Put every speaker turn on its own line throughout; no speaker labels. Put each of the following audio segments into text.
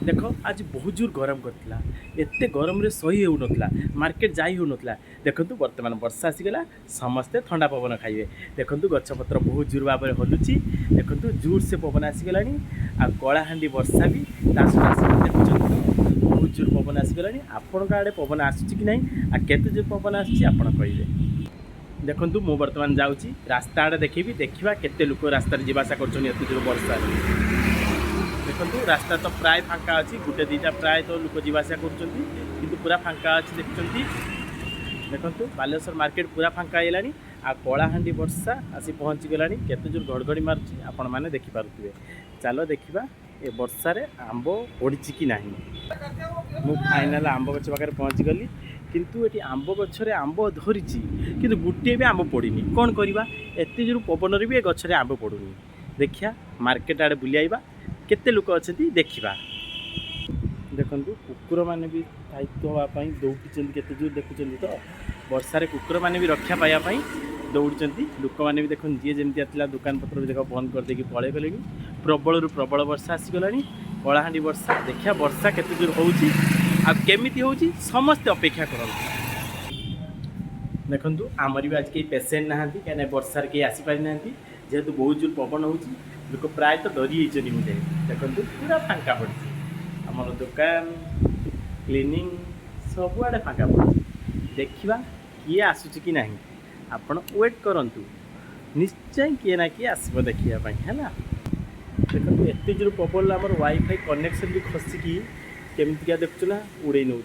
देख आज बहुत जोर गरम करथिला एते गरम रे सही होउनथला मार्केट जाई होउनथला देखंतु वर्तमान वर्षा आसीगला समस्ते ठंडा पवन खाइबे देखंतु गछपत्र बहुत जोर भाबरे हलुची देखंतु जोर से पवन आसीगलानी आ कଳାहांडी वर्षा भी तासु देखुछंतु बहुत जोर पवन आसीगलानी आपन आड़े पवन आसुची कि नहीं आ केते जोर पवन आसुची आपन कहिबे देखंतु मु वर्तमान जाउची रास्ता आड़े देखिबी देखिबा केते लोक रास्ता रे जीवासा करछन एते जोर वर्षा देखो रास्ता तो प्राय फांका अच्छी गोटे दीटा प्राय तो लोक जीवासा कर पूरा फांका अच्छी देखुं देखो बालेश्वर मार्केट पूरा फांका है आ कଳାहांडी वर्षा आसी पहुँची गला केते जोर घड़घड़ी मार्ची आपण मैंने देखिपे चलो देखा ए वर्षा रे आंब पड़ी कि ना मु फाइनाल आंब गछ पाखे पहुँची गली किंतु ये आंब गछरे आंब धरी कि गोटे भी आंब पड़नी कौन करवा एत जोर पवन भी ए गछरे आंब पड़ूनी देखिया मार्केट आड़े बुली आइबा केते लोक अच्छा देखा देखु कुकुर मैंने भी दायित्व हाँपाई दौड़ी केते जोर देखुं तो वर्षार कुकुर मैंने भी रक्षा पाइबापी दौड़ी लोक मैंने भी देख जी जमी आसला दुकान पत्र देख बंद करदे पलि गले प्रबल प्रबल वर्षा आसीगला कଳାहांडी वर्षा देखिया वर्षा केते जोर होमती हो समस्ते अपेक्षा कर देखु आमर भी आज कहीं पेसेंट ना कहीं वर्षार कहीं आसीपारी ना जेहेतु बहुत जोर पवन हो लोक प्राय तो डरी मुझे देखो पूरा फांका पड़ी आम दुकान क्लीनिंग सबुआड़े फांका पड़ी देखा किए आसूची कि ना आपण वेट करूँ निश्चय किए ना किए आसब देखापी है देखो एत जोर पवन आम वाईफाई कनेक्शन भी खसिकी केमतिका देखु ना उड़े नौ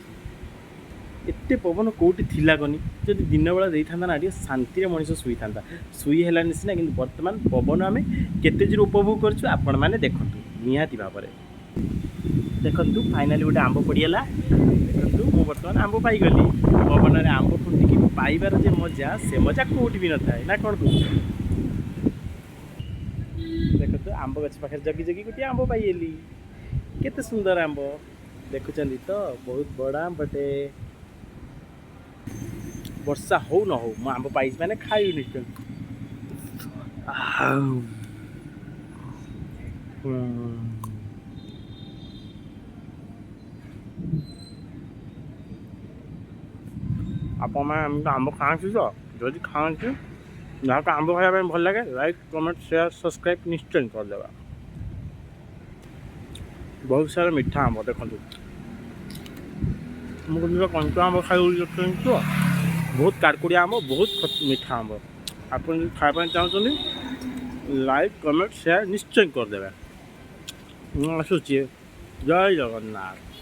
एत पवन कौटी थिला कनी जदि दिन बेला देता ना टे शांति मनीष शुई था शुई है सीना कि बर्तमान पवन आम केते जोर उपभोग करछु आपण मैंने देखूँ निहाती भाव देखु फाइनाली गोटे आंब पड़गला देखु मु बर्तमान आंब पाईगली पवन में आंब फुटिकी पाइबार जे मजा से मजा कौटी भी न था ना कौन कह देखु आंब गछ पाखे जगी जगी गोटे आंब पाइली केते सुंदर आंब देखुं तो बहुत बड़ा आंबटे वर्षा हो न हो मु आंब पाई मैंने खाई निश्चय आप आंब खाँच तो जदि खाँच जहाँ को आंब खाया भल लगे लाइक कमेंट शेयर सब्सक्राइब निश्चय करदे बहुत सारा मीठा आंब देखो मुझे कंचा आंब खाई तो बहुत काड़कुड़िया आंब बहुत मीठा आंब आप खावाई चाहते लाइक कमेंट शेयर निश्चय करदे आसूची जय जगन्नाथ।